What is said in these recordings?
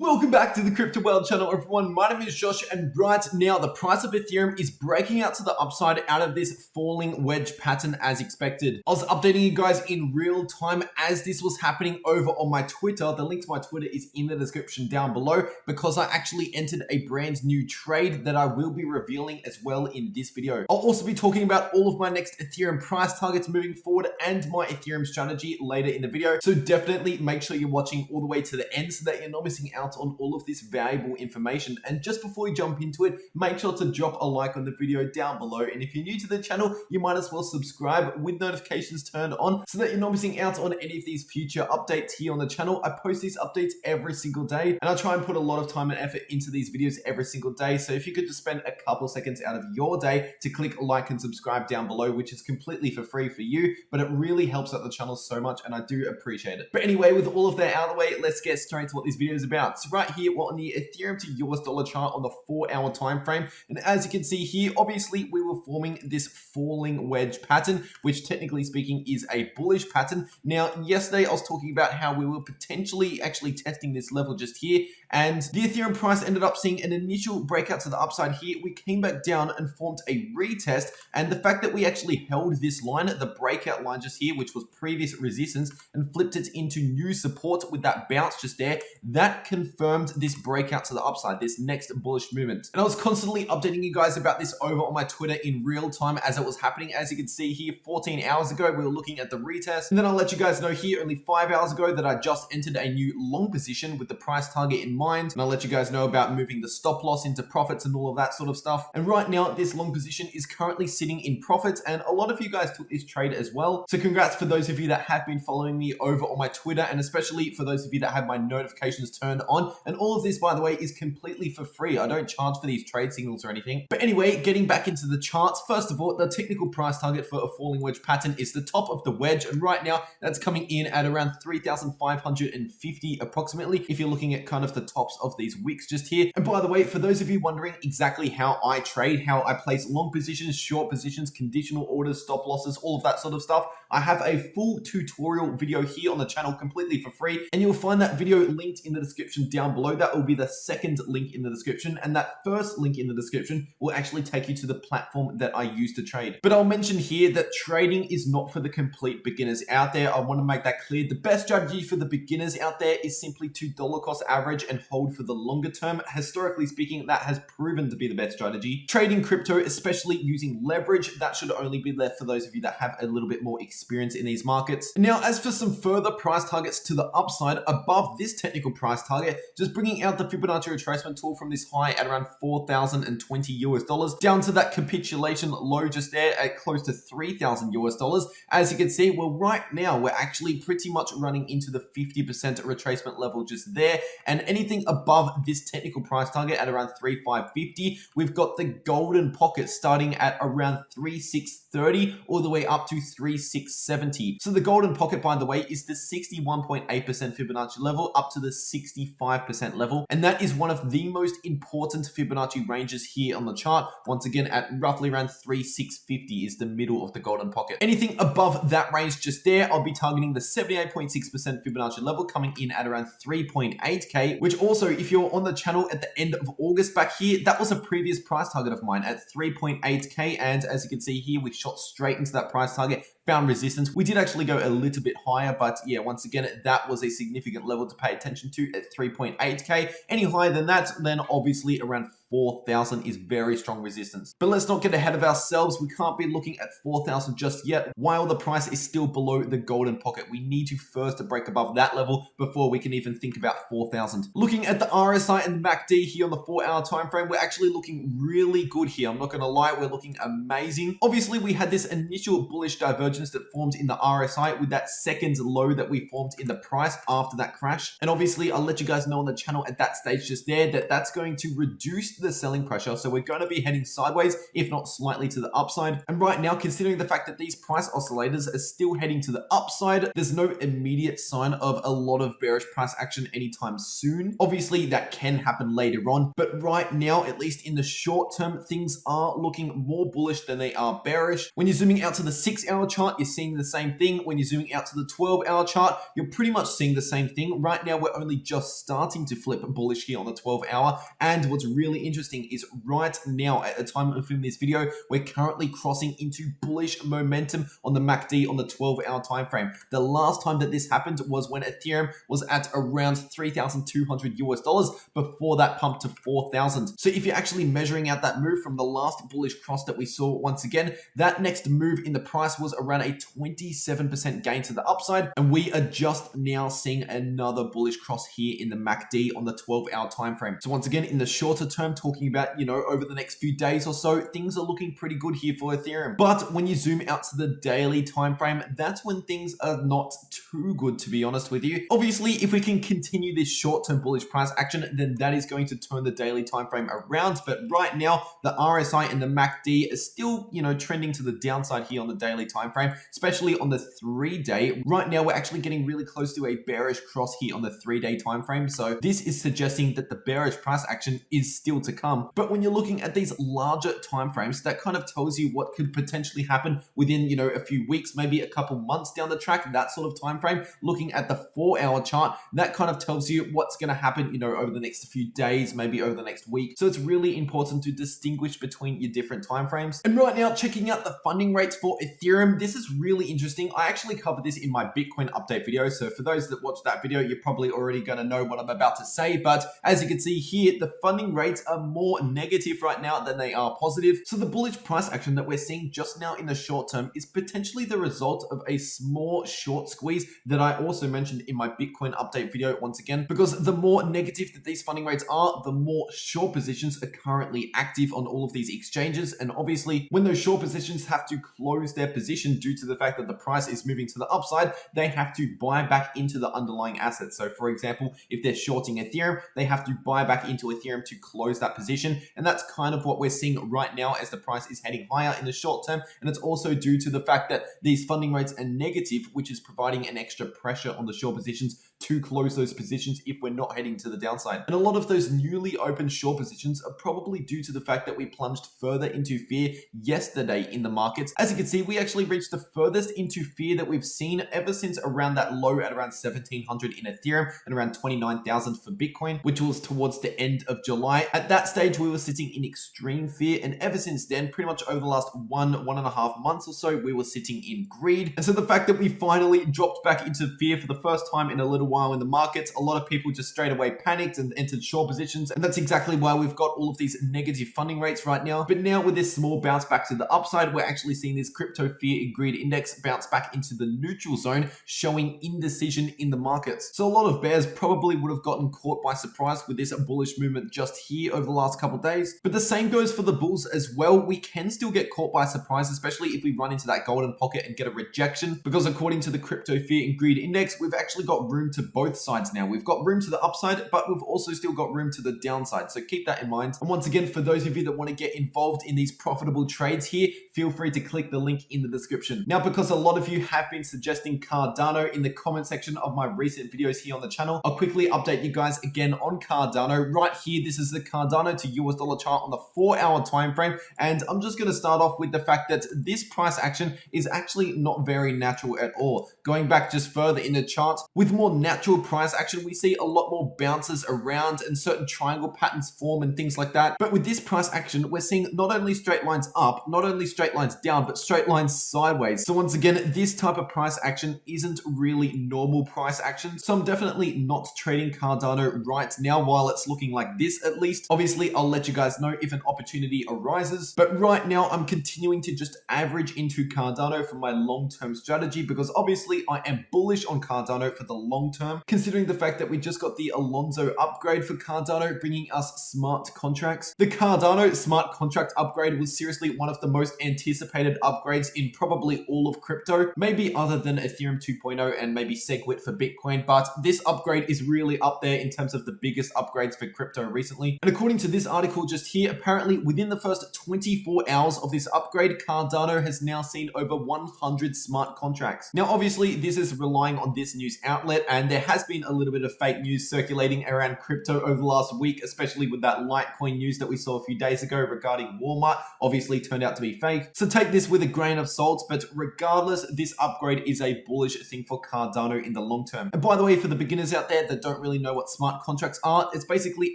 Welcome back to the Crypto World channel, everyone. My name is Josh, and right now the price of Ethereum is breaking out to the upside out of this falling wedge pattern as expected. I was updating you guys in real time as this was happening over on my Twitter. The link to my Twitter is in the description down below because I actually entered a brand new trade that I will be revealing as well in this video. I'll also be talking about all of my next Ethereum price targets moving forward and my Ethereum strategy later in the video. So definitely make sure you're watching all the way to the end so that you're not missing out on all of this valuable information. And just before we jump into it, make sure to drop a like on the video down below. And if you're new to the channel, you might as well subscribe with notifications turned on so that you're not missing out on any of these future updates here on the channel. I post these updates every single day, and I try and put a lot of time and effort into these videos every single day. So if you could just spend a couple seconds out of your day to click like and subscribe down below, which is completely for free for you, but it really helps out the channel so much, and I do appreciate it. But anyway, with all of that out of the way, let's get straight to what this video is about. So right here, we're on the Ethereum to US dollar chart on the 4-hour time frame, and as you can see here, obviously we were forming this falling wedge pattern, which technically speaking is a bullish pattern. Now, yesterday I was talking about how we were potentially actually testing this level just here, and the Ethereum price ended up seeing an initial breakout to the upside here. We came back down and formed a retest, and the fact that we actually held this line, the breakout line just here, which was previous resistance, and flipped it into new support with that bounce just there, that confirmed this breakout to the upside, this next bullish movement. And I was constantly updating you guys about this over on my Twitter in real time as it was happening. As you can see here, 14 hours ago, we were looking at the retest. And then I'll let you guys know here only 5 hours ago that I just entered a new long position with the price target in mind. And I'll let you guys know about moving the stop loss into profits and all of that sort of stuff. And right now, this long position is currently sitting in profits. And a lot of you guys took this trade as well. So congrats for those of you that have been following me over on my Twitter, and especially for those of you that have my notifications turned on. And all of this, by the way, is completely for free. I don't charge for these trade signals or anything. But anyway, getting back into the charts, first of all, the technical price target for a falling wedge pattern is the top of the wedge. And right now, that's coming in at around 3,550 approximately, if you're looking at kind of the tops of these wicks just here. And by the way, for those of you wondering exactly how I trade, how I place long positions, short positions, conditional orders, stop losses, all of that sort of stuff, I have a full tutorial video here on the channel completely for free. And you'll find that video linked in the description down below. That will be the second link in the description, and that first link in the description will actually take you to the platform that I use to trade. But I'll mention here that trading is not for the complete beginners out there. I want to make that clear. The best strategy for the beginners out there is simply to dollar cost average and hold for the longer term. Historically speaking, that has proven to be the best strategy. Trading crypto, especially using leverage, that should only be left for those of you that have a little bit more experience in these markets. Now, as for some further price targets to the upside above this technical price target, just bringing out the Fibonacci retracement tool from this high at around 4,020 US dollars down to that capitulation low just there at close to 3,000 US dollars. As you can see, well, right now we're actually pretty much running into the 50% retracement level just there, and anything above this technical price target at around 3,550, we've got the golden pocket starting at around 3,630 all the way up to 3,670. So the golden pocket, by the way, is the 61.8% Fibonacci level up to the 65% level, and that is one of the most important Fibonacci ranges here on the chart. Once again, at roughly around 3,650 is the middle of the golden pocket. Anything above that range just there, I'll be targeting the 78.6% Fibonacci level coming in at around 3.8k, which also, if you're on the channel at the end of August back here, that was a previous price target of mine at 3.8k, and as you can see here, we shot straight into that price target, found resistance. We did actually go a little bit higher, but yeah, once again, that was a significant level to pay attention to at 3.8k. Any higher than that, then obviously around 4,000 is very strong resistance. But let's not get ahead of ourselves. We can't be looking at 4,000 just yet while the price is still below the golden pocket. We need to first break above that level before we can even think about 4,000. Looking at the RSI and the MACD here on the 4-hour time frame, we're actually looking really good here. I'm not going to lie, we're looking amazing. Obviously, we had this initial bullish divergence that formed in the RSI with that second low that we formed in the price after that crash. And obviously, I'll let you guys know on the channel at that stage just there that that's going to reduce reduced the selling pressure. So we're going to be heading sideways, if not slightly to the upside. And right now, considering the fact that these price oscillators are still heading to the upside, there's no immediate sign of a lot of bearish price action anytime soon. Obviously, that can happen later on, but right now, at least in the short term, things are looking more bullish than they are bearish. When you're zooming out to the 6-hour chart, you're seeing the same thing. When you're zooming out to the 12-hour chart, you're pretty much seeing the same thing. Right now, we're only just starting to flip bullish here on the 12-hour. And what's really interesting is right now, at the time of filming this video, we're currently crossing into bullish momentum on the MACD on the 12-hour time frame. The last time that this happened was when Ethereum was at around $3,200 before that pumped to 4,000. So if you're actually measuring out that move from the last bullish cross that we saw once again, that next move in the price was around a 27% gain to the upside. And we are just now seeing another bullish cross here in the MACD on the 12-hour time frame. So once again, in the shorter term, talking about, over the next few days or so, things are looking pretty good here for Ethereum. But when you zoom out to the daily time frame, that's when things are not too good, to be honest with you. Obviously, if we can continue this short-term bullish price action, then that is going to turn the daily time frame around. But right now, the RSI and the MACD is still, trending to the downside here on the daily time frame, especially on the 3-day. Right now, we're actually getting really close to a bearish cross here on the 3-day time frame. So this is suggesting that the bearish price action is still to come. But when you're looking at these larger time frames, that kind of tells you what could potentially happen within, a few weeks, maybe a couple months down the track, that sort of time frame. Looking at the 4-hour chart, that kind of tells you what's going to happen, over the next few days, maybe over the next week. So it's really important to distinguish between your different time frames. And right now, checking out the funding rates for Ethereum, this is really interesting. I actually covered this in my Bitcoin update video. So for those that watched that video, you're probably already going to know what I'm about to say. But as you can see here, the funding rates are more negative right now than they are positive. So the bullish price action that we're seeing just now in the short term is potentially the result of a small short squeeze that I also mentioned in my Bitcoin update video once again, because the more negative that these funding rates are, the more short positions are currently active on all of these exchanges. And obviously, when those short positions have to close their position due to the fact that the price is moving to the upside, they have to buy back into the underlying assets. So for example, if they're shorting Ethereum, they have to buy back into Ethereum to close that position. And that's kind of what we're seeing right now as the price is heading higher in the short term. And it's also due to the fact that these funding rates are negative, which is providing an extra pressure on the short positions to close those positions if we're not heading to the downside. And a lot of those newly opened short positions are probably due to the fact that we plunged further into fear yesterday in the markets. As you can see, we actually reached the furthest into fear that we've seen ever since around that low at around 1,700 in Ethereum and around 29,000 for Bitcoin, which was towards the end of July. At that stage, we were sitting in extreme fear. And ever since then, pretty much over the last 1.5 months or so, we were sitting in greed. And so the fact that we finally dropped back into fear for the first time in a little while in the markets, a lot of people just straight away panicked and entered short positions. And that's exactly why we've got all of these negative funding rates right now. But now with this small bounce back to the upside, we're actually seeing this crypto fear and greed index bounce back into the neutral zone, showing indecision in the markets. So a lot of bears probably would have gotten caught by surprise with this bullish movement just here over the last couple of days. But the same goes for the bulls as well. We can still get caught by surprise, especially if we run into that golden pocket and get a rejection, because according to the crypto fear and greed index, we've actually got room to both sides now. We've got room to the upside, but we've also still got room to the downside. So keep that in mind. And once again, for those of you that want to get involved in these profitable trades here, feel free to click the link in the description. Now, because a lot of you have been suggesting Cardano in the comment section of my recent videos here on the channel, I'll quickly update you guys again on Cardano. Right here, this is the Cardano to US dollar chart on the 4-hour time frame. And I'm just going to start off with the fact that this price action is actually not very natural at all. Going back just further in the chart, with more natural price action, we see a lot more bounces around and certain triangle patterns form and things like that. But with this price action, we're seeing not only straight lines up, not only straight lines down, but straight lines sideways. So once again, this type of price action isn't really normal price action. So I'm definitely not trading Cardano right now while it's looking like this, at least. Obviously, I'll let you guys know if an opportunity arises. But right now, I'm continuing to just average into Cardano for my long-term strategy, because obviously I am bullish on Cardano for the long term, considering the fact that we just got the Alonso upgrade for Cardano, bringing us smart contracts. The Cardano smart contract upgrade was seriously one of the most anticipated upgrades in probably all of crypto, maybe other than Ethereum 2.0 and maybe SegWit for Bitcoin, but this upgrade is really up there in terms of the biggest upgrades for crypto recently. And according to this article just here, apparently within the first 24 hours of this upgrade, Cardano has now seen over 100 smart contracts. Now, obviously, this is relying on this news outlet, and there has been a little bit of fake news circulating around crypto over the last week, especially with that Litecoin news that we saw a few days ago regarding Walmart. Obviously turned out to be fake. So take this with a grain of salt, but regardless, this upgrade is a bullish thing for Cardano in the long term. And by the way, for the beginners out there that don't really know what smart contracts are, it's basically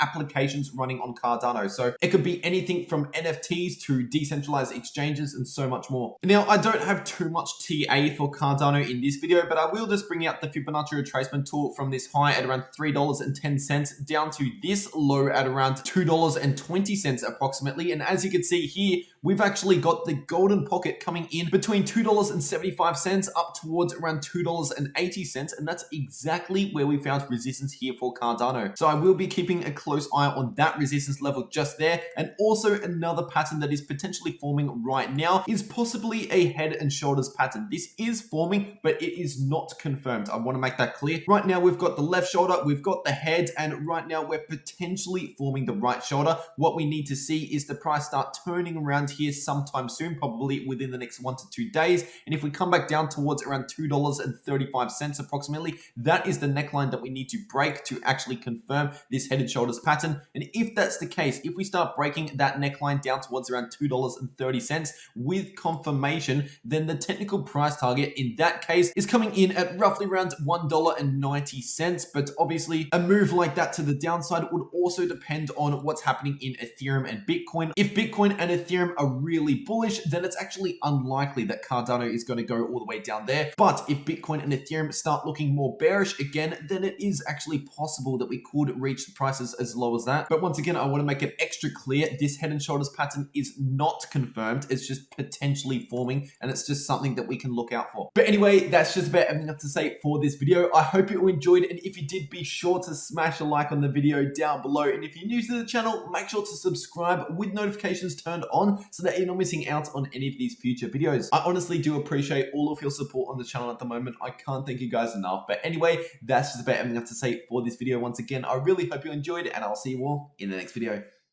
applications running on Cardano. So it could be anything from NFTs to decentralized exchanges and so much more. Now, I don't have too much TA for Cardano in this video, but I will just bring out the Fibonacci retracement tool from this high at around $3.10 down to this low at around $2.20 approximately. And as you can see here, we've actually got the golden pocket coming in between $2.75 up towards around $2.80, and that's exactly where we found resistance here for Cardano. So I will be keeping a close eye on that resistance level just there. And also another pattern that is potentially forming right now is possibly a head and shoulders pattern. This is forming, but it is not confirmed. I want to make that clear. Right now we've got the left shoulder, we've got the head, and right now we're potentially forming the right shoulder. What we need to see is the price start turning around here sometime soon, probably within the next 1 to 2 days. And if we come back down towards around $2.35 approximately, that is the neckline that we need to break to actually confirm this head and shoulders pattern. And if that's the case, if we start breaking that neckline down towards around $2.30 with confirmation, then the technical price target in that case is coming in at roughly around $1.90. But obviously a move like that to the downside would also depend on what's happening in Ethereum and Bitcoin. If Bitcoin and Ethereum are really bullish, then it's actually unlikely that Cardano is going to go all the way down there. But if Bitcoin and Ethereum start looking more bearish again, then it is actually possible that we could reach the prices as low as that. But once again, I want to make it extra clear, this head and shoulders pattern is not confirmed. It's just potentially forming, and it's just something that we can look out for. But anyway, that's just about everything I have to say for this video. I hope you enjoyed, and if you did, be sure to smash a like on the video down below. And if you're new to the channel, make sure to subscribe with notifications turned on so that you're not missing out on any of these future videos. I honestly do appreciate all of your support on the channel at the moment. I can't thank you guys enough. But anyway, that's just about everything I have to say for this video. Once again, I really hope you enjoyed, and I'll see you all in the next video.